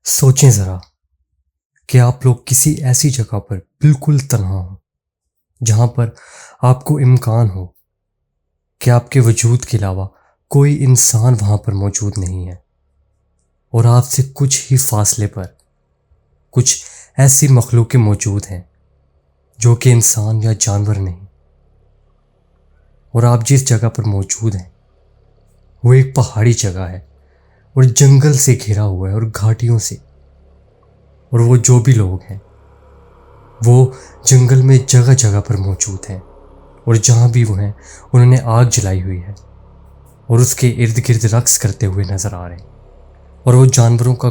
سوچیں ذرا کہ آپ لوگ کسی ایسی جگہ پر بالکل تنہا ہوں جہاں پر آپ کو امکان ہو کہ آپ کے وجود کے علاوہ کوئی انسان وہاں پر موجود نہیں ہے، اور آپ سے کچھ ہی فاصلے پر کچھ ایسی مخلوقیں موجود ہیں جو کہ انسان یا جانور نہیں، اور آپ جس جگہ پر موجود ہیں وہ ایک پہاڑی جگہ ہے اور جنگل سے گھرا ہوا ہے اور گھاٹیوں سے، اور وہ جو بھی لوگ ہیں وہ جنگل میں جگہ جگہ پر موجود ہیں، اور جہاں بھی وہ ہیں انہوں نے آگ جلائی ہوئی ہے اور اس کے ارد گرد رقص کرتے ہوئے نظر آ رہے ہیں، اور وہ جانوروں کا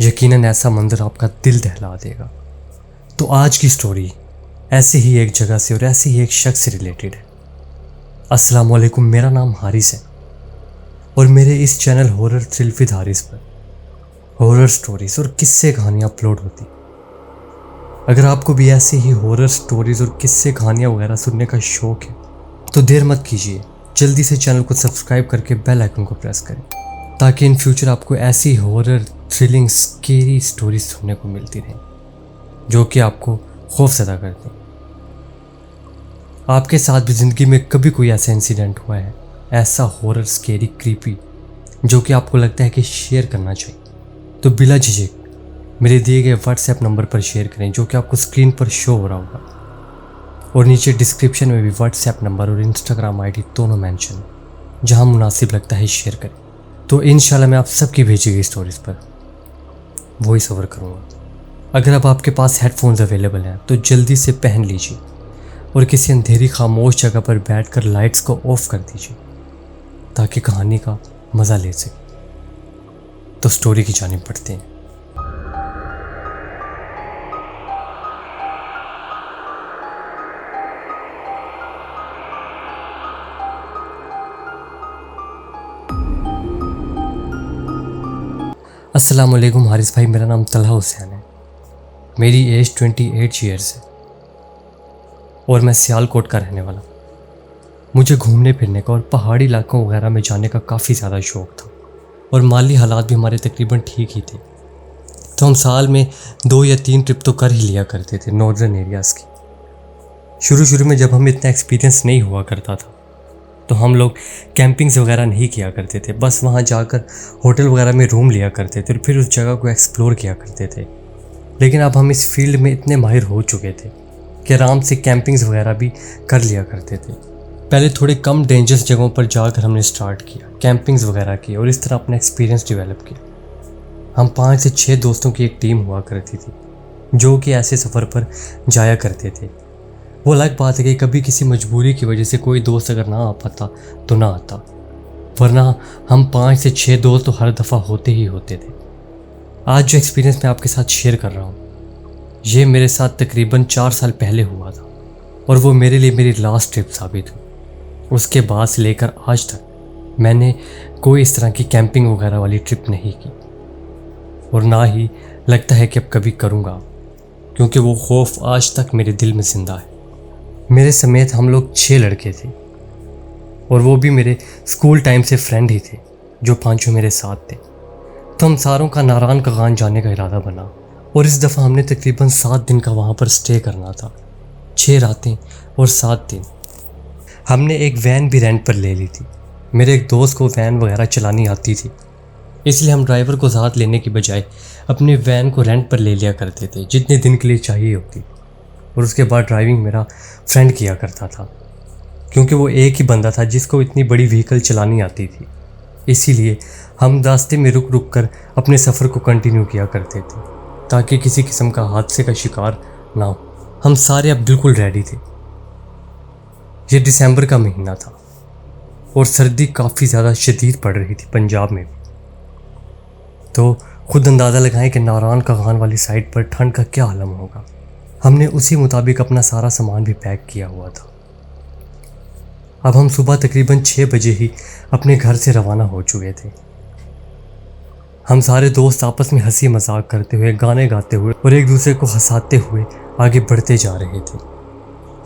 یقیناً ایسا منظر آپ کا دل دہلا دے گا۔ تو آج کی سٹوری ایسے ہی ایک جگہ سے اور ایسے ہی ایک شخص سے ریلیٹڈ ہے۔ السلام علیکم، میرا نام حارث ہے اور میرے اس channel horror thrill with Haris پر ہورر سٹوریز اور قصے کہانیاں اپلوڈ ہوتی۔ اگر آپ کو بھی ایسے ہی ہورر سٹوریز اور قصے کہانیاں وغیرہ سننے کا شوق ہے تو دیر مت کیجیے، جلدی سے چینل کو سبسکرائب کر کے بیل آئیکن کو پریس کریں تاکہ ان فیوچر آپ کو ایسی ہورر تھرلنگ سکیری سٹوریز سننے کو ملتی رہیں جو کہ آپ کو خوف زدہ کرتے ہیں۔ آپ کے ساتھ بھی زندگی میں کبھی کوئی ایسا انسیڈنٹ ہوا ہے، ایسا ہورر سکیری کریپی جو کہ آپ کو لگتا ہے کہ شیئر کرنا چاہیے، تو بلا جھجک میرے دیے گئے واٹس ایپ نمبر پر شیئر کریں جو کہ آپ کو اسکرین پر شو ہو رہا ہوگا، اور نیچے ڈسکرپشن میں بھی واٹس ایپ نمبر اور انسٹاگرام آئی ڈی دونوں مینشن، جہاں مناسب لگتا ہے شیئر کریں۔ تو انشاءاللہ میں آپ سب کی بھیجی گئی سٹوریز پر وائس اوور کروں گا۔ اگر اب آپ کے پاس ہیڈ فونز اویلیبل ہیں تو جلدی سے پہن لیجیے اور کسی اندھیری خاموش جگہ پر بیٹھ کر لائٹس کو آف کر دیجیے تاکہ کہانی کا مزہ لے سکیں۔ تو سٹوری کی جانب بڑھتے ہیں۔ السلام علیکم حارث بھائی، میرا نام طلحہ حسین ہے، میری ایج 28 ایئرس ہے اور میں سیالکوٹ کا رہنے والا ہوں۔ مجھے گھومنے پھرنے کا اور پہاڑی علاقوں وغیرہ میں جانے کا کافی زیادہ شوق تھا، اور مالی حالات بھی ہمارے تقریباً ٹھیک ہی تھے، تو ہم سال میں 2 یا 3 ٹرپ تو کر ہی لیا کرتے تھے ناردرن ایریاز کی۔ شروع میں جب ہمیں اتنا ایکسپیرینس نہیں ہوا کرتا تھا تو ہم لوگ کیمپنگز وغیرہ نہیں کیا کرتے تھے، بس وہاں جا کر ہوٹل وغیرہ میں روم لیا کرتے تھے اور پھر اس جگہ کو ایکسپلور کیا کرتے تھے۔ لیکن اب ہم اس فیلڈ میں اتنے ماہر ہو چکے تھے کہ آرام سے کیمپنگز وغیرہ بھی کر لیا کرتے تھے۔ پہلے تھوڑے کم ڈینجرس جگہوں پر جا کر ہم نے سٹارٹ کیا، کیمپنگز وغیرہ کی، اور اس طرح اپنا ایکسپیرینس ڈیولپ کیا۔ ہم 5 سے 6 دوستوں کی ایک ٹیم ہوا کرتی تھی جو کہ ایسے سفر پر جایا کرتے تھے۔ وہ الگ بات ہے کہ کبھی کسی مجبوری کی وجہ سے کوئی دوست اگر نہ آ پاتا تو نہ آتا، ورنہ ہم 5 سے 6 دوست تو ہر دفعہ ہوتے ہی ہوتے تھے۔ آج جو ایکسپیرینس میں آپ کے ساتھ شیئر کر رہا ہوں یہ میرے ساتھ تقریباً 4 سال پہلے ہوا تھا، اور وہ میرے لیے میری لاسٹ ٹرپ ثابت ہوئی۔ اس کے بعد سے لے کر آج تک میں نے کوئی اس طرح کی کیمپنگ وغیرہ والی ٹرپ نہیں کی، اور نہ ہی لگتا ہے کہ اب کبھی کروں گا، کیونکہ وہ خوف آج تک میرے دل میں زندہ ہے۔ میرے سمیت ہم لوگ 6 لڑکے تھے، اور وہ بھی میرے اسکول ٹائم سے فرینڈ ہی تھے جو 5 میرے ساتھ تھے۔ تو ہم ساروں کا ناران کغان جانے کا ارادہ بنا، اور اس دفعہ ہم نے تقریباً 7 دن کا وہاں پر سٹے کرنا تھا، 6 راتیں اور 7 دن۔ ہم نے ایک وین بھی رینٹ پر لے لی تھی، میرے ایک دوست کو وین وغیرہ چلانی آتی تھی، اس لیے ہم ڈرائیور کو ساتھ لینے کی بجائے اپنی وین کو رینٹ پر لے لیا کرتے تھے جتنے دن کے لیے چاہیے ہوتی، اور اس کے بعد ڈرائیونگ میرا فرینڈ کیا کرتا تھا، کیونکہ وہ ایک ہی بندہ تھا جس کو اتنی بڑی وہیکل چلانی آتی تھی۔ اسی لیے ہم راستے میں رک کر اپنے سفر کو کنٹینیو کیا کرتے تھے تاکہ کسی قسم کا حادثے کا شکار نہ ہو۔ ہم سارے اب بالکل ریڈی تھے۔ یہ دسمبر کا مہینہ تھا اور سردی کافی زیادہ شدید پڑ رہی تھی پنجاب میں بھی، تو خود اندازہ لگائیں کہ ناران کغان والی سائٹ پر ٹھنڈ کا کیا عالم ہوگا۔ ہم نے اسی مطابق اپنا سارا سامان بھی پیک کیا ہوا تھا۔ اب ہم صبح تقریباً 6 بجے ہی اپنے گھر سے روانہ ہو چکے تھے۔ ہم سارے دوست آپس میں ہنسی مذاق کرتے ہوئے، گانے گاتے ہوئے اور ایک دوسرے کو ہنساتے ہوئے آگے بڑھتے جا رہے تھے۔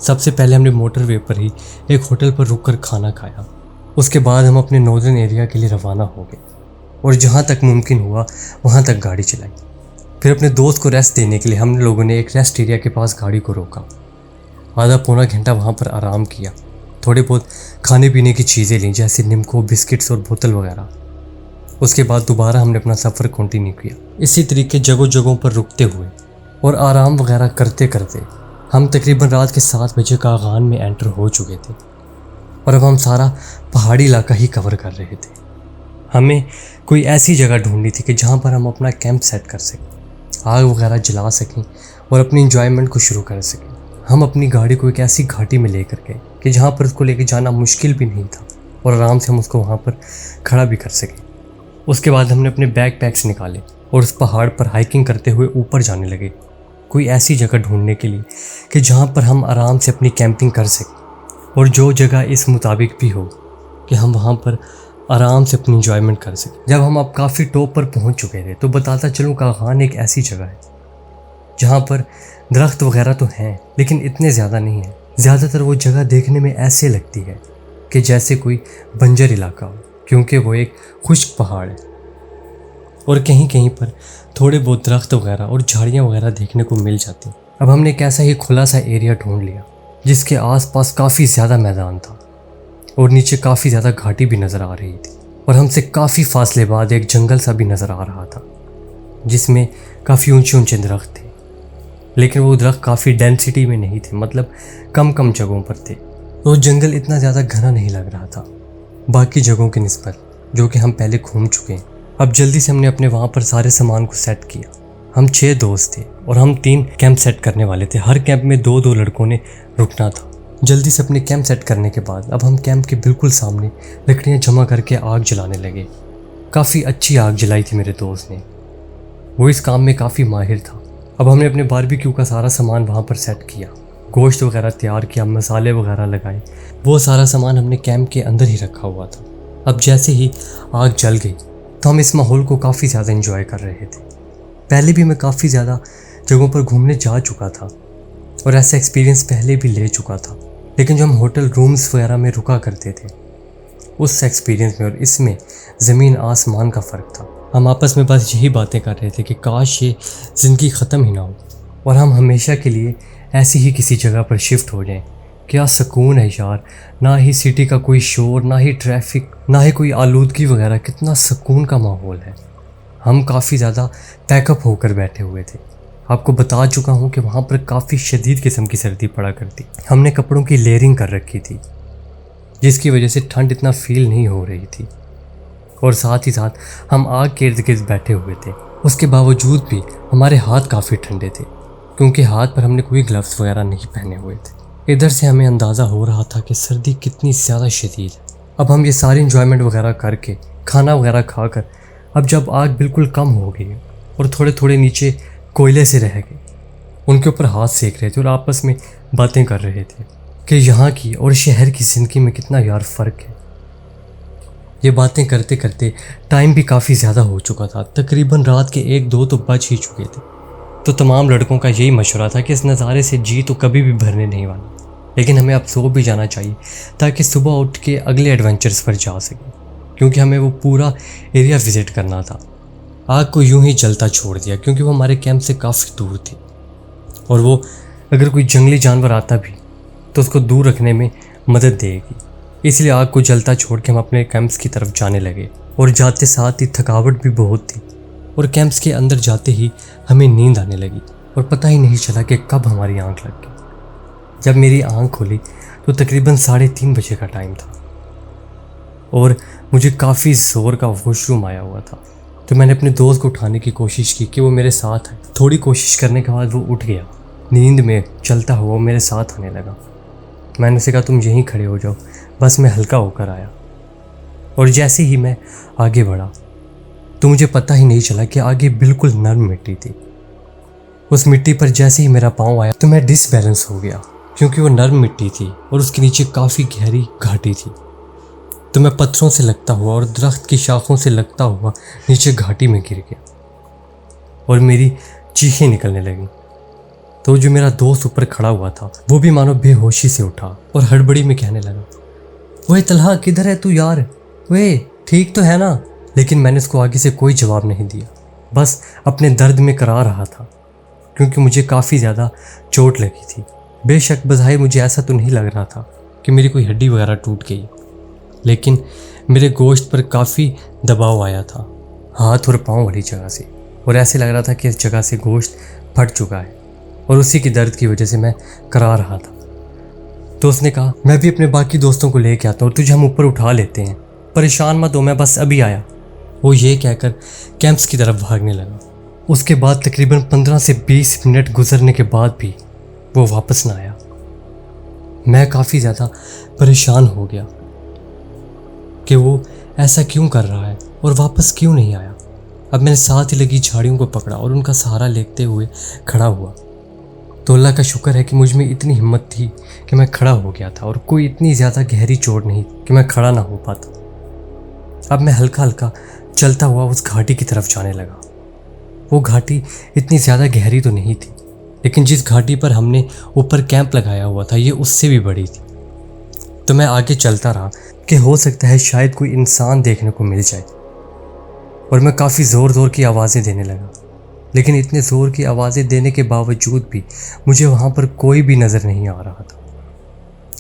سب سے پہلے ہم نے موٹر وے پر ہی ایک ہوٹل پر رک کر کھانا کھایا، اس کے بعد ہم اپنے ناردرن ایریا کے لیے روانہ ہو گئے۔ اور جہاں تک ممکن ہوا وہاں تک گاڑی چلائی۔ پھر اپنے دوست کو ریسٹ دینے کے لیے ہم لوگوں نے ایک ریسٹ ایریا کے پاس گاڑی کو روکا۔ آدھا پونا گھنٹہ وہاں پر آرام کیا، تھوڑے بہت کھانے پینے کی چیزیں لیں جیسے نمکو، بسکٹس اور بوتل وغیرہ۔ اس کے بعد دوبارہ ہم نے اپنا سفر کنٹینیو کیا، اسی طریقے جگہوں پر رکتے ہوئے اور آرام وغیرہ کرتے کرتے ہم تقریباً رات کے 7 بجے کاغان میں انٹر ہو چکے تھے، اور اب ہم سارا پہاڑی علاقہ ہی کور کر رہے تھے۔ ہمیں کوئی ایسی جگہ ڈھونڈنی تھی کہ جہاں پر ہم اپنا کیمپ سیٹ کر سکیں، آگ وغیرہ جلا سکیں اور اپنی انجوائمنٹ کو شروع کر سکیں۔ ہم اپنی گاڑی کو ایک ایسی گھاٹی میں لے کر گئے کہ جہاں پر اس کو لے کے جانا مشکل بھی نہیں تھا اور آرام سے ہم اس کو وہاں پر کھڑا بھی کر سکیں۔ اس کے بعد ہم نے اپنے بیک پیکس نکالے اور اس پہاڑ پر ہائکنگ کرتے ہوئے اوپر جانے لگے، کوئی ایسی جگہ ڈھونڈنے کے لیے کہ جہاں پر ہم آرام سے اپنی کیمپنگ کر سکیں، اور جو جگہ اس مطابق بھی ہو کہ ہم وہاں پر آرام سے اپنی انجوائمنٹ کر سکیں۔ جب ہم اب کافی ٹاپ پر پہنچ چکے تھے تو بتاتا چلوں کاغان ایک ایسی جگہ ہے جہاں پر درخت وغیرہ تو ہیں لیکن اتنے زیادہ نہیں ہیں۔ زیادہ تر وہ جگہ دیکھنے میں ایسے لگتی ہے کہ جیسے کوئی بنجر علاقہ ہو، کیونکہ وہ ایک خشک پہاڑ ہے اور کہیں کہیں پر تھوڑے بہت درخت وغیرہ اور جھاڑیاں وغیرہ دیکھنے کو مل جاتی ہیں۔ اب ہم نے ایک ایسا ہی کھلا سا ایریا ڈھونڈ لیا جس کے آس پاس کافی زیادہ میدان تھا اور نیچے کافی زیادہ گھاٹی بھی نظر آ رہی تھی، اور ہم سے کافی فاصلے بعد ایک جنگل سا بھی نظر آ رہا تھا جس میں کافی اونچے درخت تھے، لیکن وہ درخت کافی ڈینسٹی میں نہیں تھے، مطلب کم جگہوں پر تھے۔ وہ جنگل اتنا زیادہ گھنا نہیں لگ رہا تھا باقی جگہوں کی نسبت جو کہ ہم پہلے گھوم چکے ہیں۔ اب جلدی سے ہم نے اپنے وہاں پر سارے سامان کو سیٹ کیا۔ ہم 6 دوست تھے اور ہم 3 کیمپ سیٹ کرنے والے تھے، ہر کیمپ میں 2 لڑکوں نے رکنا تھا۔ جلدی سے اپنے کیمپ سیٹ کرنے کے بعد اب ہم کیمپ کے بالکل سامنے لکڑیاں جمع کر کے آگ جلانے لگے۔ کافی اچھی آگ جلائی تھی میرے دوست نے، وہ اس کام میں کافی ماہر تھا۔ اب ہم نے اپنے باربیکیو کا سارا سامان وہاں پر سیٹ کیا، گوشت وغیرہ تیار کیا، مسالے وغیرہ لگائے، وہ سارا سامان ہم نے کیمپ کے اندر ہی رکھا ہوا تھا۔ اب جیسے ہی آگ جل گئی تو ہم اس ماحول کو کافی زیادہ انجوائے کر رہے تھے۔ پہلے بھی میں کافی زیادہ جگہوں پر گھومنے جا چکا تھا اور ایسا ایکسپیرینس پہلے بھی لے چکا تھا، لیکن جو ہم ہوٹل رومز وغیرہ میں رکا کرتے تھے اس ایکسپیرینس میں اور اس میں زمین آسمان کا فرق تھا۔ ہم آپس میں بس یہی باتیں کر رہے تھے کہ کاش یہ زندگی ختم ہی نہ ہو اور ہم ہمیشہ کے لیے ایسی ہی کسی جگہ پر شفٹ ہو جائیں۔ کیا سکون ہے یار، نہ ہی سٹی کا کوئی شور، نہ ہی ٹریفک، نہ ہی کوئی آلودگی وغیرہ، کتنا سکون کا ماحول ہے۔ ہم کافی زیادہ پیک اپ ہو کر بیٹھے ہوئے تھے۔ آپ کو بتا چکا ہوں کہ وہاں پر کافی شدید قسم کی سردی پڑا کرتی، ہم نے کپڑوں کی لیئرنگ کر رکھی تھی جس کی وجہ سے ٹھنڈ اتنا فیل نہیں ہو رہی تھی، اور ساتھ ہی ساتھ ہم آگ کے ارد گرد بیٹھے ہوئے تھے۔ اس کے باوجود بھی ہمارے ہاتھ کافی ٹھنڈے تھے کیونکہ ہاتھ پر ہم نے کوئی گلوز وغیرہ نہیں پہنے ہوئے تھے۔ ادھر سے ہمیں اندازہ ہو رہا تھا کہ سردی کتنی زیادہ شدید ہے۔ اب ہم یہ ساری انجوائمنٹ وغیرہ کر کے کھانا وغیرہ کھا کر اب جب آگ بالکل کم ہو گئی اور تھوڑے نیچے کوئلے سے رہ گئے، ان کے اوپر ہاتھ سیک رہے تھے اور آپس میں باتیں کر رہے تھے کہ یہاں کی اور شہر کی زندگی میں کتنا یار فرق ہے۔ یہ باتیں کرتے کرتے ٹائم بھی کافی زیادہ ہو چکا تھا، تقریباً رات کے 1-2 تو بج ہی چکے تھے۔ تو تمام لڑکوں کا یہی مشورہ تھا کہ اس نظارے سے جی تو کبھی بھی بھرنے نہیں والا، لیکن ہمیں اب سو بھی جانا چاہیے تاکہ صبح اٹھ کے اگلے ایڈونچرز پر جا سکیں، کیونکہ ہمیں وہ پورا ایریا وزٹ کرنا تھا۔ آگ کو یوں ہی جلتا چھوڑ دیا کیونکہ وہ ہمارے کیمپ سے کافی دور تھی، اور وہ اگر کوئی جنگلی جانور آتا بھی تو اس کو دور رکھنے میں مدد دے گی، اس لیے آگ کو جلتا چھوڑ کے ہم اپنے کیمپس کی طرف جانے لگے، اور جاتے ساتھ ہی تھکاوٹ بھی بہت تھی، اور کیمپس کے اندر جاتے ہی ہمیں نیند آنے لگی اور پتہ ہی نہیں چلا کہ کب ہماری آنکھ لگ گئی۔ جب میری آنکھ کھولی تو تقریباً 3:30 بجے کا ٹائم تھا اور مجھے کافی زور کا واش روم آیا ہوا تھا، تو میں نے اپنے دوست کو اٹھانے کی کوشش کی کہ وہ میرے ساتھ ہے۔ تھوڑی کوشش کرنے کے بعد وہ اٹھ گیا، نیند میں چلتا ہوا میرے ساتھ آنے لگا۔ میں نے اسے کہا تم یہیں کھڑے ہو جاؤ، بس میں ہلکا ہو کر آیا، اور جیسے ہی میں آگے بڑھا تو مجھے پتہ ہی نہیں چلا کہ آگے بالکل نرم مٹی تھی۔ اس مٹی پر جیسے ہی میرا پاؤں آیا تو میں ڈس بیلنس ہو گیا کیونکہ وہ نرم مٹی تھی اور اس کے نیچے کافی گہری گھاٹی تھی، تو میں پتھروں سے لگتا ہوا اور درخت کی شاخوں سے لگتا ہوا نیچے گھاٹی میں گر گیا اور میری چیخیں نکلنے لگیں۔ تو جو میرا دوست اوپر کھڑا ہوا تھا وہ بھی مانو بے ہوشی سے اٹھا اور ہڑبڑی میں کہنے لگا، اوے طلحہ کدھر ہے تو یار، اوے ٹھیک تو ہے نا، لیکن میں نے اس کو آگے سے کوئی جواب نہیں دیا، بس اپنے درد میں کرا رہا تھا، کیونکہ مجھے کافی زیادہ چوٹ لگی تھی۔ بے شک بظاہر مجھے ایسا تو نہیں لگ رہا تھا کہ میری کوئی ہڈی وغیرہ ٹوٹ گئی، لیکن میرے گوشت پر کافی دباؤ آیا تھا، ہاتھ اور پاؤں والی جگہ سے، اور ایسے لگ رہا تھا کہ اس جگہ سے گوشت پھٹ چکا ہے، اور اسی کی درد کی وجہ سے میں کرا رہا تھا۔ تو اس نے کہا میں بھی اپنے باقی دوستوں کو لے کے آتا ہوں، تجھے ہم اوپر اٹھا لیتے ہیں، پریشان مت ہو، میں بس ابھی آیا۔ وہ یہ کہہ کر کیمپس کی طرف بھاگنے لگا۔ اس کے بعد تقریباً 15 سے 20 منٹ گزرنے کے بعد بھی وہ واپس نہ آیا۔ میں کافی زیادہ پریشان ہو گیا کہ وہ ایسا کیوں کر رہا ہے اور واپس کیوں نہیں آیا۔ اب میں نے ساتھ ہی لگی جھاڑیوں کو پکڑا اور ان کا سہارا لیتے ہوئے کھڑا ہوا۔ تو اللہ کا شکر ہے کہ مجھ میں اتنی ہمت تھی کہ میں کھڑا ہو گیا تھا، اور کوئی اتنی زیادہ گہری چوٹ نہیں کہ میں کھڑا نہ ہو پاتا۔ اب میں ہلکا ہلکا چلتا ہوا اس گھاٹی کی طرف جانے لگا۔ وہ گھاٹی اتنی زیادہ گہری تو نہیں تھی، لیکن جس گھاٹی پر ہم نے اوپر کیمپ لگایا ہوا تھا یہ اس سے بھی بڑی تھی۔ تو میں آگے چلتا رہا کہ ہو سکتا ہے شاید کوئی انسان دیکھنے کو مل جائے، اور میں کافی زور زور کی آوازیں دینے لگا، لیکن اتنے زور کی آوازیں دینے کے باوجود بھی مجھے وہاں پر کوئی بھی نظر نہیں آ رہا تھا۔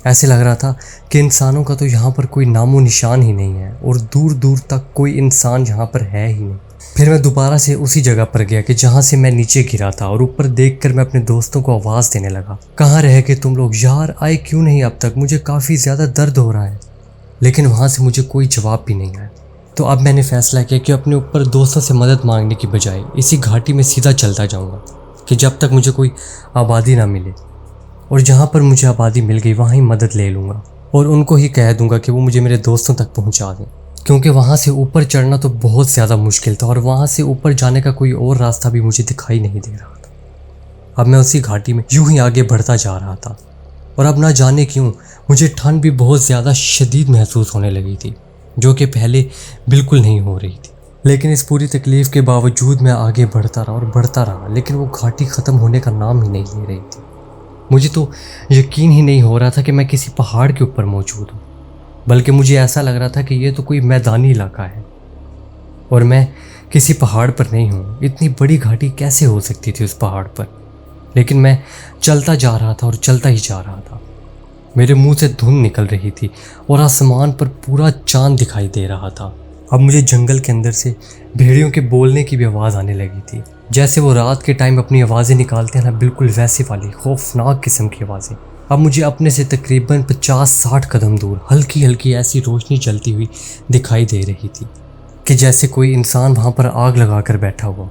ایسے لگ رہا تھا کہ انسانوں کا تو یہاں پر کوئی نام و نشان ہی نہیں ہے، اور دور دور تک کوئی انسان یہاں پر ہے ہی نہیں۔ پھر میں دوبارہ سے اسی جگہ پر گیا کہ جہاں سے میں نیچے گرا تھا، اور اوپر دیکھ کر میں اپنے دوستوں کو آواز دینے لگا، کہاں رہ گئے تم لوگ یار، آئے کیوں نہیں اب تک، مجھے کافی زیادہ درد ہو رہا ہے۔ لیکن وہاں سے مجھے کوئی جواب بھی نہیں آیا۔ تو اب میں نے فیصلہ کیا کہ اپنے اوپر دوستوں سے مدد مانگنے کی بجائے اسی گھاٹی میں سیدھا چلتا جاؤں گا کہ جب تک مجھے کوئی آبادی نہ ملے، اور جہاں پر مجھے آبادی مل گئی وہاں ہی مدد لے لوں گا، اور ان کو ہی کہہ دوں گا کہ وہ مجھے میرے دوستوں تک پہنچا دیں، کیونکہ وہاں سے اوپر چڑھنا تو بہت زیادہ مشکل تھا، اور وہاں سے اوپر جانے کا کوئی اور راستہ بھی مجھے دکھائی نہیں دے رہا تھا۔ اب میں اسی گھاٹی میں یوں ہی آگے بڑھتا جا رہا تھا، اور اب نہ جانے کیوں مجھے ٹھنڈ بھی بہت زیادہ شدید محسوس ہونے لگی تھی، جو کہ پہلے بالکل نہیں ہو رہی تھی۔ لیکن اس پوری تکلیف کے باوجود میں آگے بڑھتا رہا اور بڑھتا رہا، لیکن وہ گھاٹی ختم ہونے کا نام ہی نہیں لے رہی تھی۔ مجھے تو یقین ہی نہیں ہو رہا تھا کہ میں کسی پہاڑ کے اوپر موجود ہوں، بلکہ مجھے ایسا لگ رہا تھا کہ یہ تو کوئی میدانی علاقہ ہے اور میں کسی پہاڑ پر نہیں ہوں۔ اتنی بڑی گھاٹی کیسے ہو سکتی تھی اس پہاڑ پر؟ لیکن میں چلتا جا رہا تھا اور چلتا ہی جا رہا تھا۔ میرے منہ سے دھند نکل رہی تھی اور آسمان پر پورا چاند دکھائی دے رہا تھا۔ اب مجھے جنگل کے اندر سے بھیڑیوں کے بولنے کی بھی آواز آنے لگی تھی، جیسے وہ رات کے ٹائم اپنی آوازیں نکالتے ہیں نا، بالکل ویسے والی خوفناک قسم کی آوازیں۔ اب مجھے اپنے سے تقریباً 50-60 قدم دور ہلکی ہلکی ایسی روشنی جلتی ہوئی دکھائی دے رہی تھی کہ جیسے کوئی انسان وہاں پر آگ لگا کر بیٹھا ہوا۔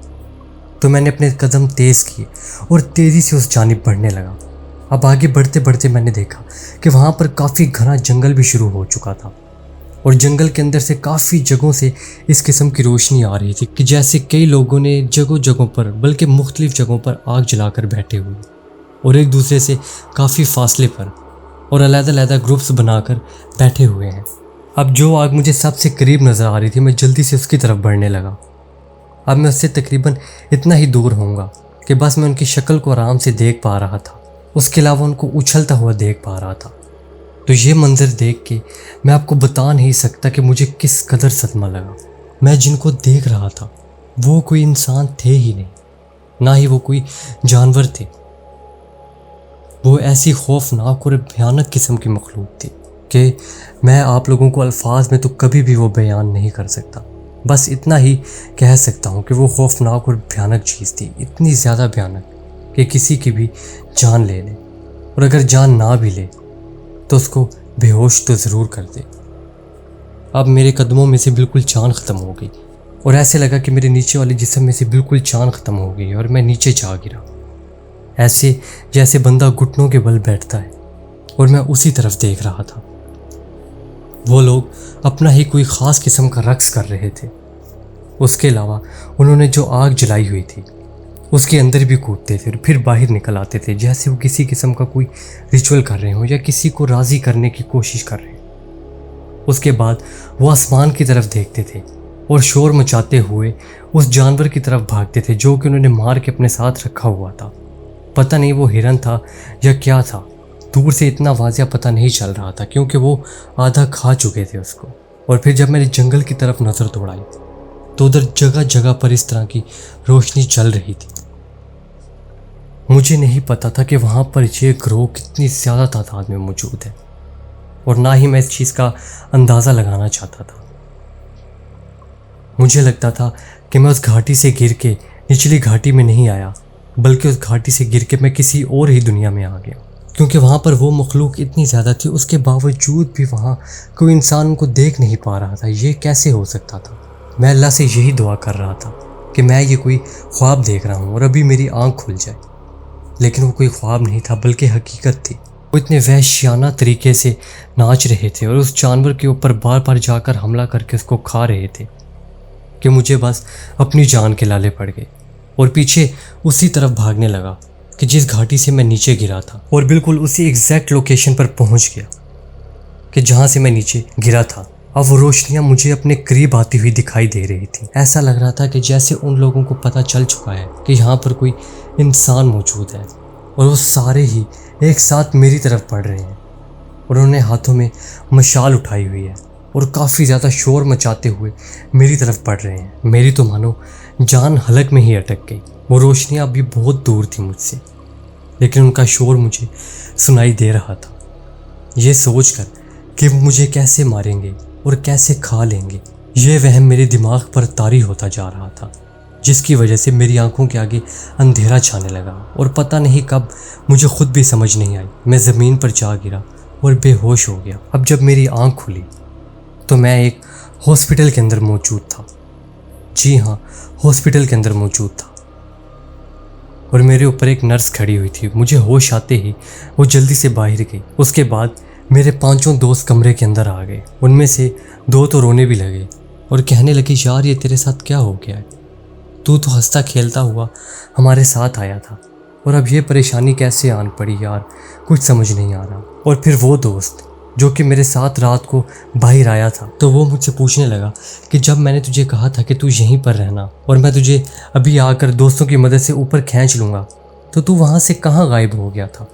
تو میں نے اپنے قدم تیز کیے اور تیزی سے اس جانب بڑھنے لگا۔ اب آگے بڑھتے بڑھتے میں نے دیکھا کہ وہاں پر کافی گھنا جنگل بھی شروع ہو چکا تھا، اور جنگل کے اندر سے کافی جگہوں سے اس قسم کی روشنی آ رہی تھی کہ جیسے کئی لوگوں نے جگہوں پر، بلکہ مختلف جگہوں پر آگ جلا کر بیٹھے ہوئے، اور ایک دوسرے سے کافی فاصلے پر اور علیحدہ علیحدہ گروپس بنا کر بیٹھے ہوئے ہیں۔ اب جو آگ مجھے سب سے قریب نظر آ رہی تھی، میں جلدی سے اس کی طرف بڑھنے لگا۔ اب میں اس سے تقریباً اتنا ہی دور ہوں گا کہ بس میں ان کی شکل کو آرام سے دیکھ پا رہا تھا، اس کے علاوہ ان کو اچھلتا ہوا دیکھ پا رہا تھا۔ تو یہ منظر دیکھ کے میں آپ کو بتا نہیں سکتا کہ مجھے کس قدر صدمہ لگا۔ میں جن کو دیکھ رہا تھا وہ کوئی انسان تھے ہی نہیں، نہ ہی وہ کوئی جانور تھے۔ وہ ایسی خوفناک اور بھیانک قسم کی مخلوق تھی کہ میں آپ لوگوں کو الفاظ میں تو کبھی بھی وہ بیان نہیں کر سکتا۔ بس اتنا ہی کہہ سکتا ہوں کہ وہ خوفناک اور بھیانک چیز تھی، اتنی زیادہ بھیانک کہ کسی کی بھی جان لے لے، اور اگر جان نہ بھی لے تو اس کو بے ہوش تو ضرور کر دے۔ اب میرے قدموں میں سے بالکل جان ختم ہو گئی، اور ایسے لگا کہ میرے نیچے والے جسم میں سے بالکل جان ختم ہو گئی اور میں نیچے جا گرا، ایسے جیسے بندہ گھٹنوں کے بل بیٹھتا ہے، اور میں اسی طرف دیکھ رہا تھا۔ وہ لوگ اپنا ہی کوئی خاص قسم کا رقص کر رہے تھے۔ اس کے علاوہ انہوں نے جو آگ جلائی ہوئی تھی اس کے اندر بھی کودتے تھے اور پھر باہر نکل آتے تھے، جیسے وہ کسی قسم کا کوئی ریچول کر رہے ہوں یا کسی کو راضی کرنے کی کوشش کر رہے ہیں۔ اس کے بعد وہ آسمان کی طرف دیکھتے تھے اور شور مچاتے ہوئے اس جانور کی طرف بھاگتے تھے جو کہ انہوں نے مار کے اپنے ساتھ رکھا ہوا تھا۔ پتہ نہیں وہ ہرن تھا یا کیا تھا، دور سے اتنا واضح پتہ نہیں چل رہا تھا کیونکہ وہ آدھا کھا چکے تھے اس کو۔ اور پھر جب میں نے جنگل کی طرف نظر دوڑائی تو ادھر جگہ جگہ پر اس طرح کی روشنی چل رہی تھی۔ مجھے نہیں پتا تھا کہ وہاں پر یہ گروہ کتنی زیادہ تعداد میں موجود ہے، اور نہ ہی میں اس چیز کا اندازہ لگانا چاہتا تھا۔ مجھے لگتا تھا کہ میں اس گھاٹی سے گر کے نچلی گھاٹی میں نہیں آیا، بلکہ اس گھاٹی سے گر کے میں کسی اور ہی دنیا میں آ گیا، کیونکہ وہاں پر وہ مخلوق اتنی زیادہ تھی، اس کے باوجود بھی وہاں کوئی انسان ان کو دیکھ نہیں پا رہا تھا۔ یہ کیسے ہو سکتا تھا؟ میں اللہ سے یہی دعا کر رہا تھا کہ میں یہ کوئی خواب دیکھ رہا ہوں اور ابھی میری آنکھ کھل جائے، لیکن وہ کوئی خواب نہیں تھا بلکہ حقیقت تھی۔ وہ اتنے وحشیانہ طریقے سے ناچ رہے تھے اور اس جانور کے اوپر بار بار جا کر حملہ کر کے اس کو کھا رہے تھے کہ مجھے بس اپنی جان کے لالے پڑ گئے، اور پیچھے اسی طرف بھاگنے لگا کہ جس گھاٹی سے میں نیچے گرا تھا، اور بالکل اسی ایگزیکٹ لوکیشن پر پہنچ گیا کہ جہاں سے میں نیچے گرا تھا۔ اب وہ روشنیاں مجھے اپنے قریب آتی ہوئی دکھائی دے رہی تھیں۔ ایسا لگ رہا تھا کہ جیسے ان لوگوں کو پتہ چل چکا ہے کہ یہاں پر کوئی انسان موجود ہے، اور وہ سارے ہی ایک ساتھ میری طرف بڑھ رہے ہیں، اور انہوں نے ہاتھوں میں مشال اٹھائی ہوئی ہے اور کافی زیادہ شور مچاتے ہوئے میری طرف بڑھ رہے ہیں۔ میری تو مانو جان حلق میں ہی اٹک گئی۔ وہ روشنیاں ابھی بہت دور تھیں مجھ سے، لیکن ان کا شور مجھے سنائی دے رہا تھا۔ یہ سوچ کر کہ وہ مجھے کیسے ماریں گے اور کیسے کھا لیں گے، یہ وہم میرے دماغ پر طاری ہوتا جا رہا تھا، جس کی وجہ سے میری آنکھوں کے آگے اندھیرا چھانے لگا، اور پتہ نہیں کب مجھے خود بھی سمجھ نہیں آئی، میں زمین پر جا گرا اور بے ہوش ہو گیا۔ اب جب میری آنکھ کھلی تو میں ایک ہاسپٹل کے اندر موجود تھا۔ جی ہاں، ہاسپٹل کے اندر موجود تھا، اور میرے اوپر ایک نرس کھڑی ہوئی تھی۔ مجھے ہوش آتے ہی وہ جلدی سے باہر گئی۔ اس کے بعد میرے 5 دوست کمرے کے اندر آ گئے۔ ان میں سے 2 تو رونے بھی لگے اور کہنے لگے، یار یہ تیرے ساتھ کیا ہو گیا ہے؟ تو ہنستا کھیلتا ہوا ہمارے ساتھ آیا تھا، اور اب یہ پریشانی کیسے آن پڑی یار، کچھ سمجھ نہیں آ رہا۔ اور پھر وہ دوست جو کہ میرے ساتھ رات کو باہر آیا تھا، تو وہ مجھ سے پوچھنے لگا کہ جب میں نے تجھے کہا تھا کہ تو یہیں پر رہنا اور میں تجھے ابھی آ کر دوستوں کی مدد سے اوپر کھینچ لوں گا، تو وہاں سے کہاں غائب ہو گیا تھا؟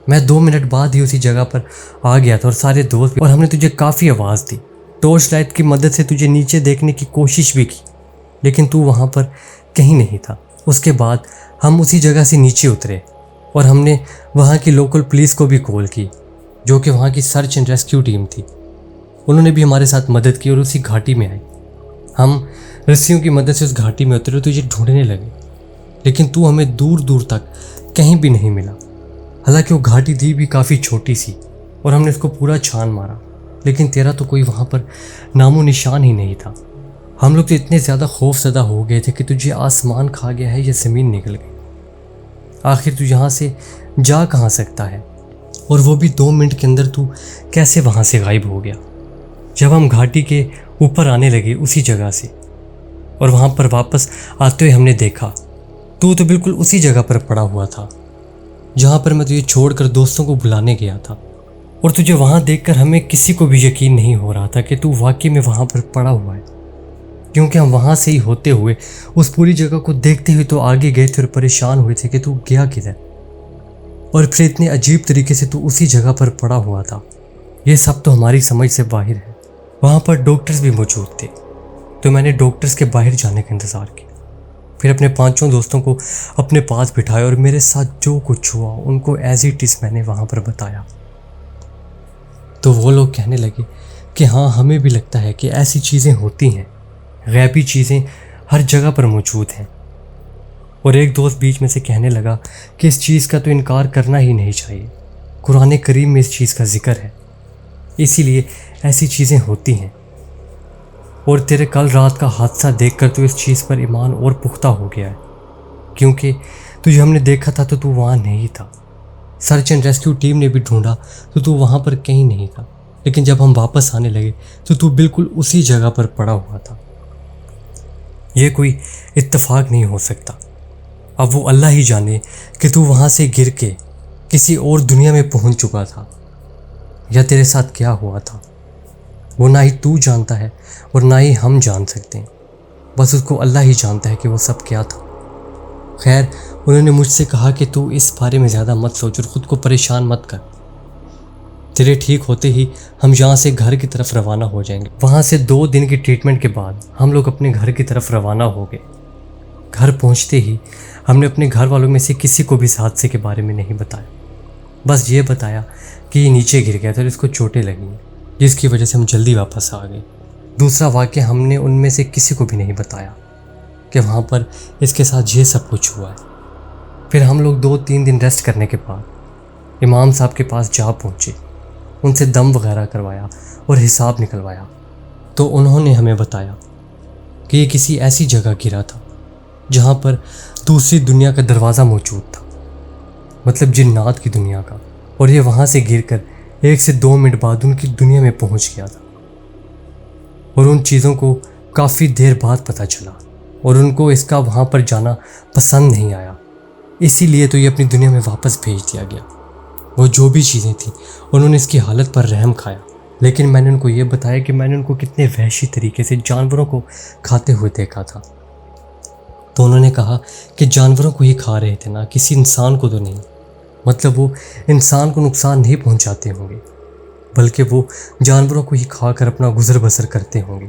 میں 2 منٹ بعد ہی اسی جگہ پر آ گیا تھا، اور سارے دوست، اور ہم نے تجھے کافی آواز دی، ٹارچ لائٹ کی مدد سے تجھے نیچے دیکھنے کی کوشش بھی کی، لیکن تو وہاں پر کہیں نہیں تھا۔ اس کے بعد ہم اسی جگہ سے نیچے اترے، اور ہم نے وہاں کی لوکل پولیس کو بھی کال کی، جو کہ وہاں کی سرچ اینڈ ریسکیو ٹیم تھی۔ انہوں نے بھی ہمارے ساتھ مدد کی اور اسی گھاٹی میں آئے۔ ہم رسیوں کی مدد سے اس گھاٹی میں اترے، تو یہ ڈھونڈنے لگے، لیکن تو ہمیں دور دور تک کہیں بھی نہیں ملا۔ حالانکہ وہ گھاٹی تھی بھی کافی چھوٹی سی، اور ہم نے اس کو پورا چھان مارا، لیکن تیرا تو کوئی وہاں پر نام و نشان ہی نہیں تھا۔ ہم لوگ تو اتنے زیادہ خوف زدہ ہو گئے تھے کہ تجھے آسمان کھا گیا ہے یا زمین نکل گئی، آخر تو یہاں سے جا کہاں سکتا ہے، اور وہ بھی 2 منٹ کے اندر تو کیسے وہاں سے غائب ہو گیا؟ جب ہم گھاٹی کے اوپر آنے لگے اسی جگہ سے، اور وہاں پر واپس آتے ہوئے ہم نے دیکھا تو بالکل اسی جگہ پر پڑا ہوا تھا جہاں پر میں تجھے چھوڑ کر دوستوں کو بلانے گیا تھا، اور تجھے وہاں دیکھ کر ہمیں کسی کو بھی یقین نہیں ہو رہا تھا کہ تو واقعی میں وہاں پر پڑا ہوا ہے، کیونکہ ہم وہاں سے ہی ہوتے ہوئے اس پوری جگہ کو دیکھتے ہوئے تو آگے گئے تھے اور پریشان ہوئے تھے کہ تو گیا کدھر، اور پھر اتنے عجیب طریقے سے تو اسی جگہ پر پڑا ہوا تھا۔ یہ سب تو ہماری سمجھ سے باہر ہے۔ وہاں پر ڈاکٹرز بھی موجود تھے، تو میں نے ڈاکٹرز کے باہر جانے کا انتظار کیا، پھر اپنے 5 دوستوں کو اپنے پاس بٹھایا، اور میرے ساتھ جو کچھ ہوا ان کو ایز اٹ از میں نے وہاں پر بتایا۔ تو وہ لوگ کہنے لگے کہ ہاں ہمیں بھی لگتا ہے کہ ایسی چیزیں ہوتی ہیں، غیبی چیزیں ہر جگہ پر موجود ہیں۔ اور ایک دوست بیچ میں سے کہنے لگا کہ اس چیز کا تو انکار کرنا ہی نہیں چاہیے، قرآن کریم میں اس چیز کا ذکر ہے، اسی لیے ایسی چیزیں ہوتی ہیں، اور تیرے کل رات کا حادثہ دیکھ کر تو اس چیز پر ایمان اور پختہ ہو گیا ہے، کیونکہ تجھے ہم نے دیکھا تھا تو وہاں نہیں تھا، سرچ اینڈ ریسکیو ٹیم نے بھی ڈھونڈا تو وہاں پر کہیں نہیں تھا، لیکن جب ہم واپس آنے لگے تو بالکل اسی جگہ پر پڑا ہوا تھا۔ یہ کوئی اتفاق نہیں ہو سکتا۔ اب وہ اللہ ہی جانے کہ تو وہاں سے گر کے کسی اور دنیا میں پہنچ چکا تھا، یا تیرے ساتھ کیا ہوا تھا، وہ نہ ہی تو جانتا ہے اور نہ ہی ہم جان سکتے ہیں، بس اس کو اللہ ہی جانتا ہے کہ وہ سب کیا تھا۔ خیر، انہوں نے مجھ سے کہا کہ تو اس بارے میں زیادہ مت سوچ اور خود کو پریشان مت کر، تیرے ٹھیک ہوتے ہی ہم یہاں سے گھر کی طرف روانہ ہو جائیں گے۔ وہاں سے 2 دن کی ٹریٹمنٹ کے بعد ہم لوگ اپنے گھر کی طرف روانہ ہو گئے۔ گھر پہنچتے ہی ہم نے اپنے گھر والوں میں سے کسی کو بھی اس حادثے کے بارے میں نہیں بتایا، بس یہ بتایا کہ یہ نیچے گر گیا تھا اور اس کو چوٹیں لگی ہیں، جس کی وجہ سے ہم جلدی واپس آ گئے۔ دوسرا واقعہ ہم نے ان میں سے کسی کو بھی نہیں بتایا کہ وہاں پر اس کے ساتھ یہ سب کچھ ہوا ہے۔ پھر ہم لوگ 2-3 دن ریسٹ کرنے کے بعد امام صاحب کے پاس جا پہنچے، ان سے دم وغیرہ کروایا اور حساب نکلوایا، تو انہوں نے ہمیں بتایا کہ یہ کسی ایسی جگہ گرا تھا جہاں پر دوسری دنیا کا دروازہ موجود تھا، مطلب جنات کی دنیا کا، اور یہ وہاں سے گر کر 1 سے 2 منٹ بعد ان کی دنیا میں پہنچ گیا تھا، اور ان چیزوں کو کافی دیر بعد پتہ چلا، اور ان کو اس کا وہاں پر جانا پسند نہیں آیا، اسی لیے تو یہ اپنی دنیا میں واپس بھیج دیا گیا۔ وہ جو بھی چیزیں تھیں انہوں نے اس کی حالت پر رحم کھایا، لیکن میں نے ان کو یہ بتایا کہ میں نے ان کو کتنے وحشی طریقے سے جانوروں کو کھاتے ہوئے دیکھا تھا، تو انہوں نے کہا کہ جانوروں کو ہی کھا رہے تھے نا، کسی انسان کو تو نہیں، مطلب وہ انسان کو نقصان نہیں پہنچاتے ہوں گے، بلکہ وہ جانوروں کو ہی کھا کر اپنا گزر بسر کرتے ہوں گے،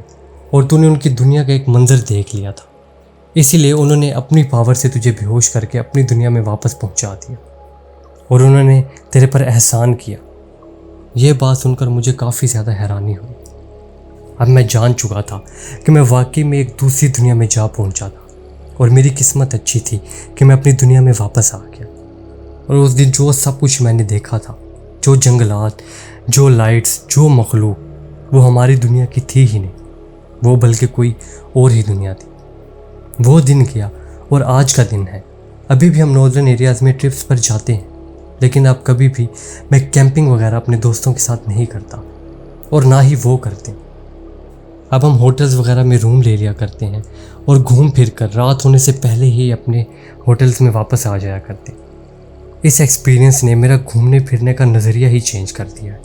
اور تو نے ان کی دنیا کا ایک منظر دیکھ لیا تھا، اسی لیے انہوں نے اپنی پاور سے تجھے بے ہوش کر کے اپنی دنیا میں واپس پہنچا دیا، اور انہوں نے تیرے پر احسان کیا۔ یہ بات سن کر مجھے کافی زیادہ حیرانی ہوئی۔ اب میں جان چکا تھا کہ میں واقعی میں ایک دوسری دنیا میں جا پہنچا تھا، اور میری قسمت اچھی تھی کہ میں اپنی دنیا میں واپس آ گیا۔ اور اس دن جو سب کچھ میں نے دیکھا تھا، جو جنگلات، جو لائٹس، جو مخلوق، وہ ہماری دنیا کی تھی ہی نہیں، وہ بلکہ کوئی اور ہی دنیا تھی۔ وہ دن گیا اور آج کا دن ہے۔ ابھی بھی ہم ناردرن ایریاز میں ٹرپس پر جاتے ہیں، لیکن اب کبھی بھی میں کیمپنگ وغیرہ اپنے دوستوں کے ساتھ نہیں کرتا، اور نہ ہی وہ کرتے۔ اب ہم ہوٹلز وغیرہ میں روم لے لیا کرتے ہیں، اور گھوم پھر کر رات ہونے سے پہلے ہی اپنے ہوٹلز میں واپس آ جایا کرتے ہیں۔ اس ایکسپیرینس نے میرا گھومنے پھرنے کا نظریہ ہی چینج کر دیا ہے،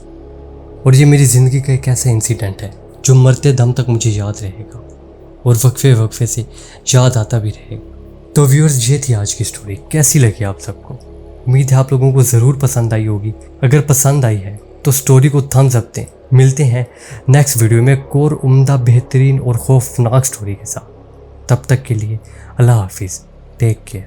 اور یہ میری زندگی کا ایک ایسا انسیڈنٹ ہے جو مرتے دم تک مجھے یاد رہے گا، اور وقفے سے یاد آتا بھی رہے گا۔ تو ویورز، یہ تھی آج کی سٹوری۔ کیسی لگی آپ سب کو؟ امید ہے آپ لوگوں کو ضرور پسند آئی ہوگی۔ اگر پسند آئی ہے تو سٹوری کو تھمز اپ دیں۔ ملتے ہیں نیکسٹ ویڈیو میں ایک اور عمدہ، بہترین اور خوفناک سٹوری کے ساتھ۔ تب تک کے لیے اللہ حافظ، ٹیک کیئر۔